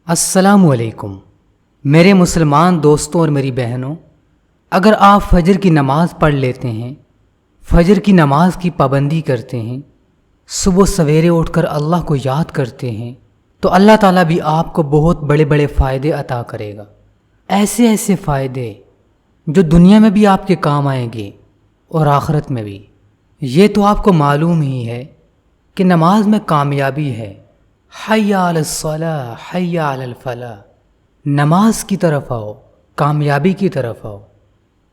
السلام علیکم میرے مسلمان دوستوں اور میری بہنوں، اگر آپ فجر کی نماز پڑھ لیتے ہیں، فجر کی نماز کی پابندی کرتے ہیں، صبح سویرے اٹھ کر اللہ کو یاد کرتے ہیں، تو اللہ تعالیٰ بھی آپ کو بہت بڑے بڑے فائدے عطا کرے گا۔ ایسے فائدے جو دنیا میں بھی آپ کے کام آئیں گے اور آخرت میں بھی۔ یہ تو آپ کو معلوم ہی ہے کہ نماز میں کامیابی ہے۔ حی علی الصلاۃ حی علی الفلاح، نماز کی طرف آؤ، کامیابی کی طرف آؤ۔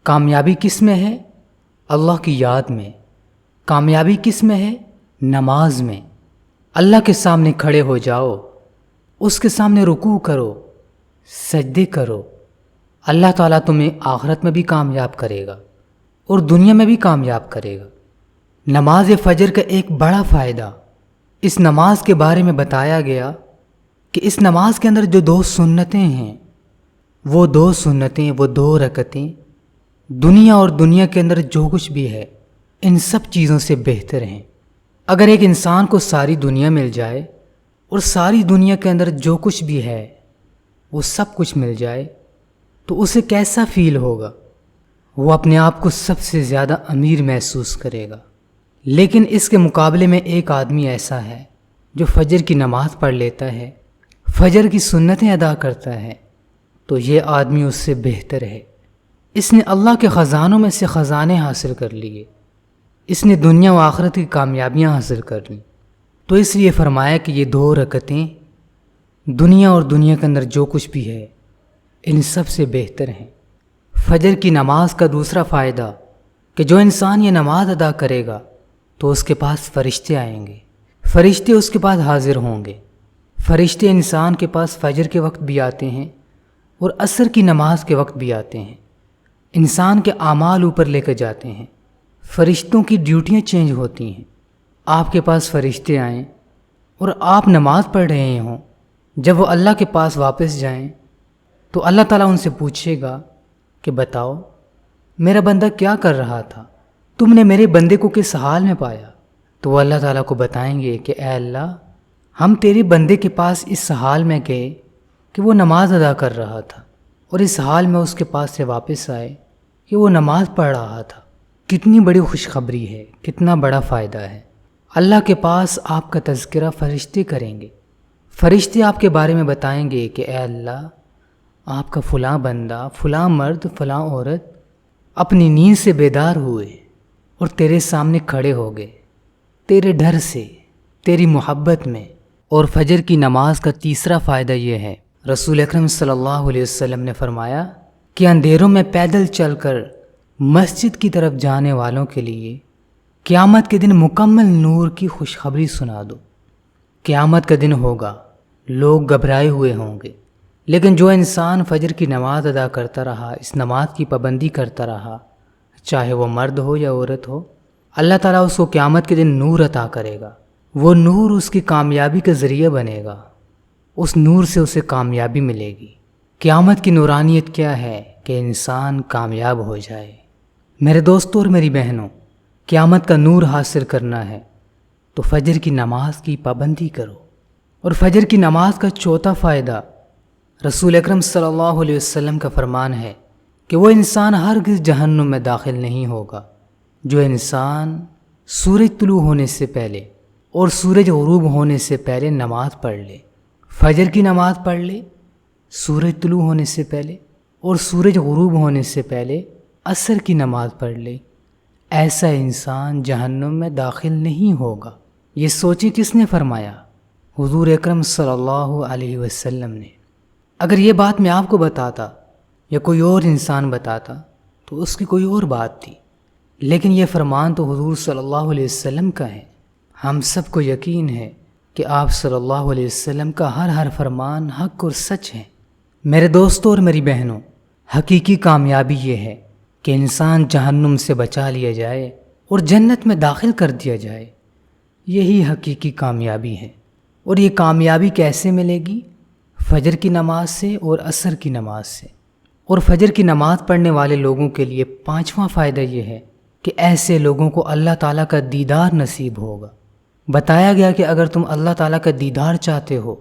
کامیابی کس میں ہے؟ اللہ کی یاد میں۔ کامیابی کس میں ہے؟ نماز میں۔ اللہ کے سامنے کھڑے ہو جاؤ، اس کے سامنے رکوع کرو، سجدے کرو۔ اللہ تعالیٰ تمہیں آخرت میں بھی کامیاب کرے گا اور دنیا میں بھی کامیاب کرے گا۔ نماز فجر کا ایک بڑا فائدہ اس نماز کے بارے میں بتایا گیا کہ اس نماز کے اندر جو 2 سنتیں ہیں، وہ 2 سنتیں، وہ 2 رکعتیں دنیا اور دنیا کے اندر جو کچھ بھی ہے ان سب چیزوں سے بہتر ہیں۔ اگر ایک انسان کو ساری دنیا مل جائے اور ساری دنیا کے اندر جو کچھ بھی ہے وہ سب کچھ مل جائے تو اسے کیسا فیل ہوگا؟ وہ اپنے آپ کو سب سے زیادہ امیر محسوس کرے گا۔ لیکن اس کے مقابلے میں ایک آدمی ایسا ہے جو فجر کی نماز پڑھ لیتا ہے، فجر کی سنتیں ادا کرتا ہے، تو یہ آدمی اس سے بہتر ہے۔ اس نے اللہ کے خزانوں میں سے خزانے حاصل کر لیے، اس نے دنیا و آخرت کی کامیابیاں حاصل کر لیں۔ تو اس لیے فرمایا کہ یہ 2 رکعتیں دنیا اور دنیا کے اندر جو کچھ بھی ہے ان سب سے بہتر ہیں۔ فجر کی نماز کا دوسرا فائدہ کہ جو انسان یہ نماز ادا کرے گا تو اس کے پاس فرشتے آئیں گے، فرشتے اس کے پاس حاضر ہوں گے۔ فرشتے انسان کے پاس فجر کے وقت بھی آتے ہیں اور عصر کی نماز کے وقت بھی آتے ہیں۔ انسان کے اعمال اوپر لے کر جاتے ہیں، فرشتوں کی ڈیوٹیاں چینج ہوتی ہیں۔ آپ کے پاس فرشتے آئیں اور آپ نماز پڑھ رہے ہوں، جب وہ اللہ کے پاس واپس جائیں تو اللہ تعالیٰ ان سے پوچھے گا کہ بتاؤ میرا بندہ کیا کر رہا تھا، تم نے میرے بندے کو کس حال میں پایا؟ تو وہ اللہ تعالیٰ کو بتائیں گے کہ اے اللہ، ہم تیرے بندے کے پاس اس حال میں گئے کہ وہ نماز ادا کر رہا تھا، اور اس حال میں اس کے پاس سے واپس آئے کہ وہ نماز پڑھ رہا تھا۔ کتنی بڑی خوشخبری ہے، کتنا بڑا فائدہ ہے۔ اللہ کے پاس آپ کا تذکرہ فرشتے کریں گے، فرشتے آپ کے بارے میں بتائیں گے کہ اے اللہ، آپ کا فلاں بندہ، فلاں مرد، فلاں عورت اپنی نیند سے بیدار ہوئے اور تیرے سامنے کھڑے ہو گئے، تیرے ڈر سے، تیری محبت میں۔ اور فجر کی نماز کا تیسرا فائدہ یہ ہے، رسول اکرم صلی اللہ علیہ وسلم نے فرمایا کہ اندھیروں میں پیدل چل کر مسجد کی طرف جانے والوں کے لیے قیامت کے دن مکمل نور کی خوشخبری سنا دو۔ قیامت کا دن ہوگا، لوگ گھبرائے ہوئے ہوں گے، لیکن جو انسان فجر کی نماز ادا کرتا رہا، اس نماز کی پابندی کرتا رہا، چاہے وہ مرد ہو یا عورت ہو، اللہ تعالیٰ اس کو قیامت کے دن نور عطا کرے گا۔ وہ نور اس کی کامیابی کا ذریعہ بنے گا، اس نور سے اسے کامیابی ملے گی۔ قیامت کی نورانیت کیا ہے کہ انسان کامیاب ہو جائے۔ میرے دوستوں اور میری بہنوں، قیامت کا نور حاصل کرنا ہے تو فجر کی نماز کی پابندی کرو۔ اور فجر کی نماز کا چوتھا فائدہ، رسول اکرم صلی اللہ علیہ وسلم کا فرمان ہے کہ وہ انسان ہرگز جہنم میں داخل نہیں ہوگا جو انسان سورج طلوع ہونے سے پہلے اور سورج غروب ہونے سے پہلے نماز پڑھ لے۔ فجر کی نماز پڑھ لے سورج طلوع ہونے سے پہلے اور سورج غروب ہونے سے پہلے عصر کی نماز پڑھ لے، ایسا انسان جہنم میں داخل نہیں ہوگا۔ یہ سوچیں کس نے فرمایا؟ حضور اکرم صلی اللہ علیہ وسلم نے۔ اگر یہ بات میں آپ کو بتاتا یا کوئی اور انسان بتاتا تو اس کی کوئی اور بات تھی، لیکن یہ فرمان تو حضور صلی اللہ علیہ وسلم کا ہے۔ ہم سب کو یقین ہے کہ آپ صلی اللہ علیہ وسلم کا ہر فرمان حق اور سچ ہے۔ میرے دوستوں اور میری بہنوں، حقیقی کامیابی یہ ہے کہ انسان جہنم سے بچا لیا جائے اور جنت میں داخل کر دیا جائے۔ یہی حقیقی کامیابی ہے۔ اور یہ کامیابی کیسے ملے گی؟ فجر کی نماز سے اور عصر کی نماز سے۔ اور فجر کی نماز پڑھنے والے لوگوں کے لیے 5واں فائدہ یہ ہے کہ ایسے لوگوں کو اللہ تعالیٰ کا دیدار نصیب ہوگا۔ بتایا گیا کہ اگر تم اللہ تعالیٰ کا دیدار چاہتے ہو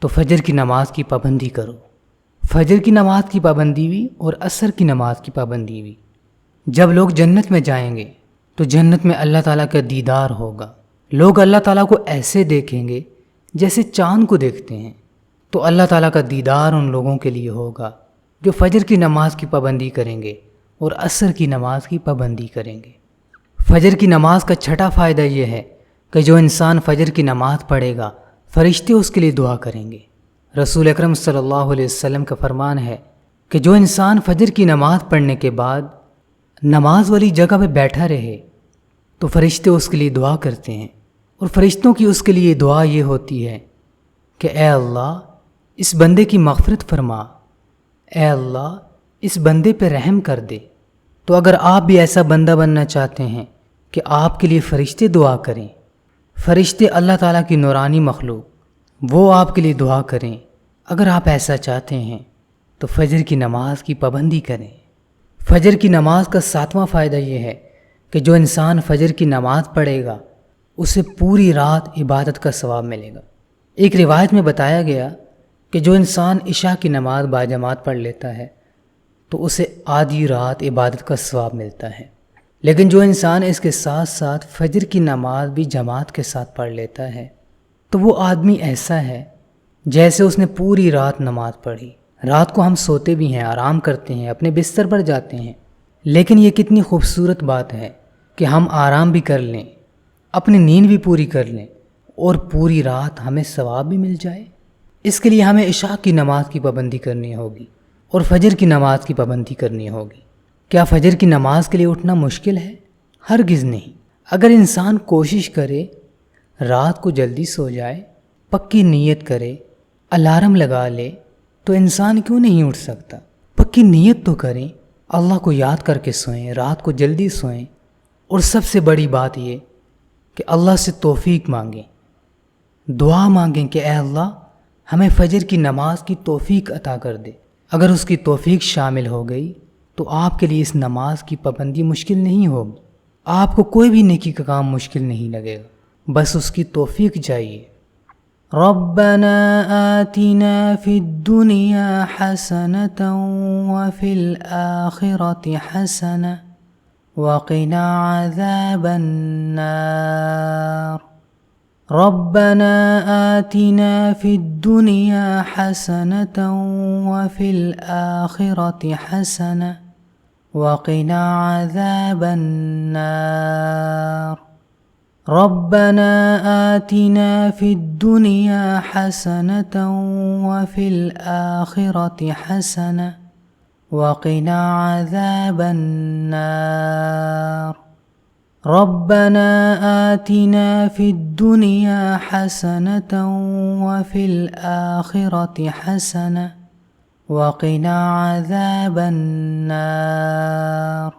تو فجر کی نماز کی پابندی کرو۔ فجر کی نماز کی پابندی بھی اور عصر کی نماز کی پابندی بھی۔ جب لوگ جنت میں جائیں گے تو جنت میں اللہ تعالیٰ کا دیدار ہوگا۔ لوگ اللہ تعالیٰ کو ایسے دیکھیں گے جیسے چاند کو دیکھتے ہیں۔ تو اللہ تعالیٰ کا دیدار ان لوگوں کے لیے ہوگا جو فجر کی نماز کی پابندی کریں گے اور عصر کی نماز کی پابندی کریں گے۔ فجر کی نماز کا چھٹا فائدہ یہ ہے کہ جو انسان فجر کی نماز پڑھے گا فرشتے اس کے لیے دعا کریں گے۔ رسول اکرم صلی اللہ علیہ وسلم کا فرمان ہے کہ جو انسان فجر کی نماز پڑھنے کے بعد نماز والی جگہ پہ بیٹھا رہے تو فرشتے اس کے لیے دعا کرتے ہیں، اور فرشتوں کی اس کے لیے دعا یہ ہوتی ہے کہ اے اللہ اس بندے کی مغفرت فرما، اے اللہ اس بندے پہ رحم کر دے۔ تو اگر آپ بھی ایسا بندہ بننا چاہتے ہیں کہ آپ کے لیے فرشتے دعا کریں، فرشتے اللہ تعالیٰ کی نورانی مخلوق وہ آپ کے لیے دعا کریں، اگر آپ ایسا چاہتے ہیں تو فجر کی نماز کی پابندی کریں۔ فجر کی نماز کا 7واں فائدہ یہ ہے کہ جو انسان فجر کی نماز پڑھے گا اسے پوری رات عبادت کا ثواب ملے گا۔ ایک روایت میں بتایا گیا کہ جو انسان عشاء کی نماز باجماعت پڑھ لیتا ہے تو اسے آدھی رات عبادت کا ثواب ملتا ہے، لیکن جو انسان اس کے ساتھ ساتھ فجر کی نماز بھی جماعت کے ساتھ پڑھ لیتا ہے تو وہ آدمی ایسا ہے جیسے اس نے پوری رات نماز پڑھی۔ رات کو ہم سوتے بھی ہیں، آرام کرتے ہیں، اپنے بستر پر جاتے ہیں، لیکن یہ کتنی خوبصورت بات ہے کہ ہم آرام بھی کر لیں، اپنی نیند بھی پوری کر لیں اور پوری رات ہمیں ثواب بھی مل جائے۔ اس کے لیے ہمیں عشاء کی نماز کی پابندی کرنی ہوگی اور فجر کی نماز کی پابندی کرنی ہوگی۔ کیا فجر کی نماز کے لیے اٹھنا مشکل ہے؟ ہرگز نہیں۔ اگر انسان کوشش کرے، رات کو جلدی سو جائے، پکی نیت کرے، الارم لگا لے تو انسان کیوں نہیں اٹھ سکتا؟ پکی نیت تو کریں، اللہ کو یاد کر کے سوئیں، رات کو جلدی سوئیں، اور سب سے بڑی بات یہ کہ اللہ سے توفیق مانگیں، دعا مانگیں کہ اے اللہ ہمیں فجر کی نماز کی توفیق عطا کر دے۔ اگر اس کی توفیق شامل ہو گئی تو آپ کے لیے اس نماز کی پابندی مشکل نہیں ہوگی، آپ کو کوئی بھی نیکی کا کام مشکل نہیں لگے گا، بس اس کی توفیق چاہیے۔ ربنا آتنا فی الدنیا حسنة وفی الآخرة حسنة وقنا عذاب النار۔ ربنا آتنا فی الدنیا حسنة وفی الآخرة حسنة وقنا عذاب النار۔ ربنا آتنا فی الدنیا حسنة وفی الآخرة حسنة وقنا عذاب النار۔ ربنا آتنا فی الدنیا حسنة وفی الآخرة حسنة وقنا عذاب النار۔